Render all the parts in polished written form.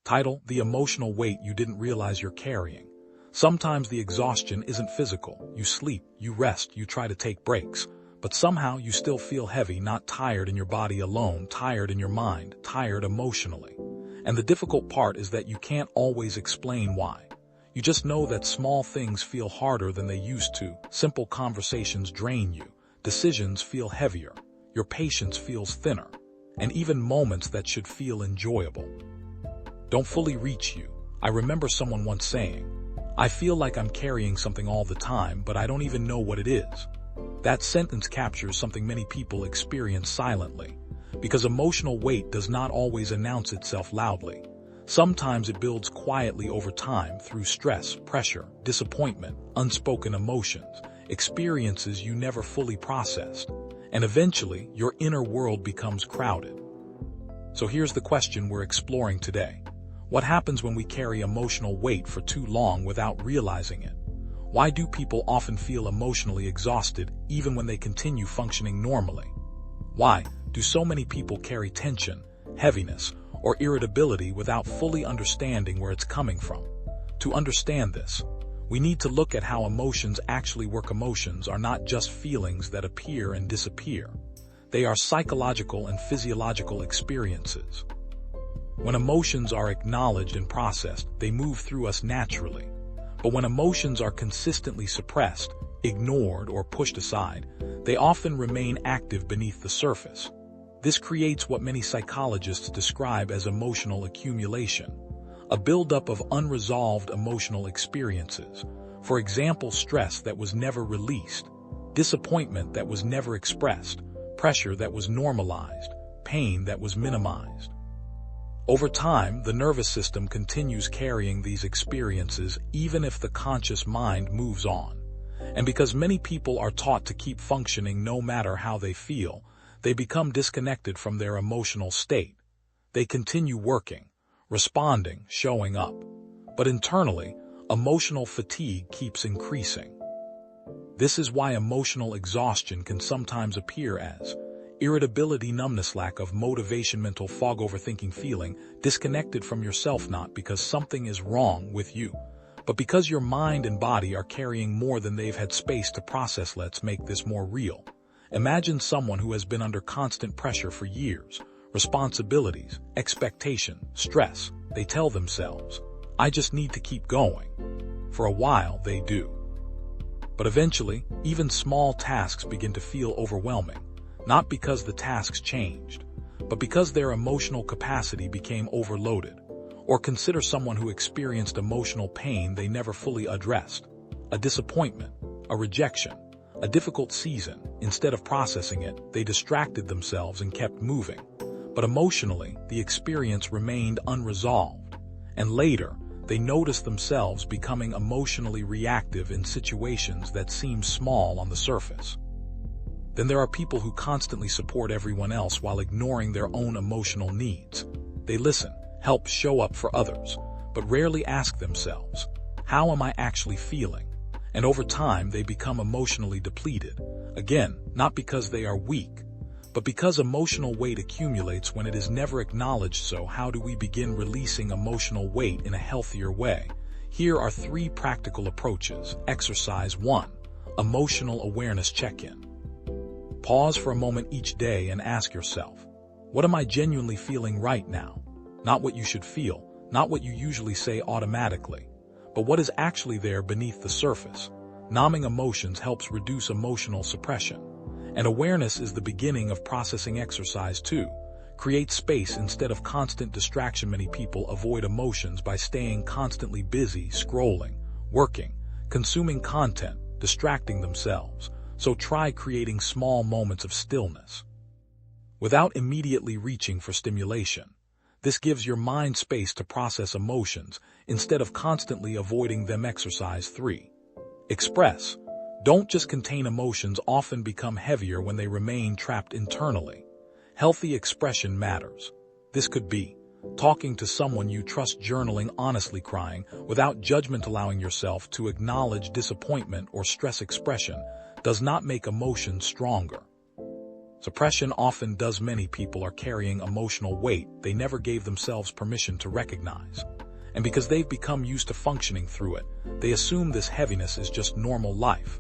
Title: The emotional weight you didn't realize you're carrying. Sometimes the exhaustion isn't physical. You sleep, you rest, you try to take breaks, but somehow you still feel heavy, not tired in your body alone, tired in your mind, tired emotionally. And the difficult part is that you can't always explain why. You just know that small things feel harder than they used to. Simple conversations drain you. Decisions feel heavier. Your patience feels thinner. And even moments that should feel enjoyable don't fully reach you. I remember someone once saying, "I feel like I'm carrying something all the time, but I don't even know what it is." That sentence captures something many people experience silently, because emotional weight does not always announce itself loudly. Sometimes it builds quietly over time through stress, pressure, disappointment, unspoken emotions, experiences you never fully processed, and eventually your inner world becomes crowded. So here's the question we're exploring today. What happens when we carry emotional weight for too long without realizing it? Why do people often feel emotionally exhausted even when they continue functioning normally? Why do so many people carry tension, heaviness, or irritability without fully understanding where it's coming from? To understand this, we need to look at how emotions actually work. Emotions are not just feelings that appear and disappear. They are psychological and physiological experiences. When emotions are acknowledged and processed, they move through us naturally. But when emotions are consistently suppressed, ignored, or pushed aside, they often remain active beneath the surface. This creates what many psychologists describe as emotional accumulation, a buildup of unresolved emotional experiences. For example, stress that was never released, disappointment that was never expressed, pressure that was normalized, pain that was minimized. Over time, the nervous system continues carrying these experiences even if the conscious mind moves on. And because many people are taught to keep functioning no matter how they feel, they become disconnected from their emotional state. They continue working, responding, showing up. But internally, emotional fatigue keeps increasing. This is why emotional exhaustion can sometimes appear as irritability, numbness, lack of motivation, mental fog, overthinking, feeling disconnected from yourself, not because something is wrong with you, but because your mind and body are carrying more than they've had space to process. Let's make this more real. Imagine someone who has been under constant pressure for years, responsibilities, expectation, stress. They tell themselves, "I just need to keep going." For a while, they do. But eventually, even small tasks begin to feel overwhelming, not because the tasks changed, but because their emotional capacity became overloaded. Or consider someone who experienced emotional pain they never fully addressed. A disappointment, a rejection, a difficult season. Instead of processing it, they distracted themselves and kept moving. But emotionally, the experience remained unresolved. And later, they noticed themselves becoming emotionally reactive in situations that seem small on the surface. Then there are people who constantly support everyone else while ignoring their own emotional needs. They listen, help, show up for others, but rarely ask themselves, "How am I actually feeling?" And over time, they become emotionally depleted. Again, not because they are weak, but because emotional weight accumulates when it is never acknowledged. So how do we begin releasing emotional weight in a healthier way? Here are 3 practical approaches. Exercise 1. Emotional awareness check-in. Pause for a moment each day and ask yourself, what am I genuinely feeling right now? Not what you should feel, not what you usually say automatically, but what is actually there beneath the surface. Numbing emotions helps reduce emotional suppression. And awareness is the beginning of processing. Exercise 2. Create space instead of constant distraction. Many people avoid emotions by staying constantly busy, scrolling, working, consuming content, distracting themselves. So try creating small moments of stillness without immediately reaching for stimulation. This gives your mind space to process emotions instead of constantly avoiding them. Exercise 3. Express. Don't just contain. Emotions often become heavier when they remain trapped internally. Healthy expression matters. This could be talking to someone you trust, journaling honestly, crying without judgment, allowing yourself to acknowledge disappointment or stress. Expression does not make emotions stronger. Suppression often does. Many people are carrying emotional weight they never gave themselves permission to recognize. And because they've become used to functioning through it, they assume this heaviness is just normal life.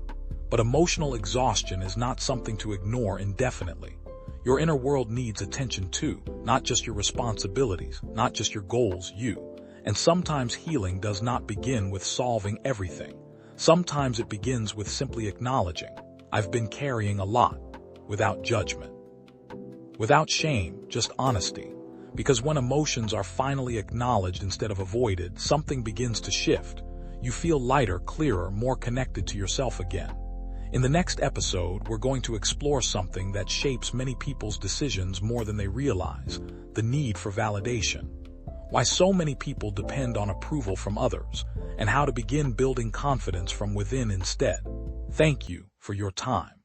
But emotional exhaustion is not something to ignore indefinitely. Your inner world needs attention too, not just your responsibilities, not just your goals, you. And sometimes healing does not begin with solving everything. Sometimes it begins with simply acknowledging, I've been carrying a lot, without judgment. Without shame, just honesty. Because when emotions are finally acknowledged instead of avoided, something begins to shift. You feel lighter, clearer, more connected to yourself again. In the next episode, we're going to explore something that shapes many people's decisions more than they realize, the need for validation. Why so many people depend on approval from others, and how to begin building confidence from within instead. Thank you for your time.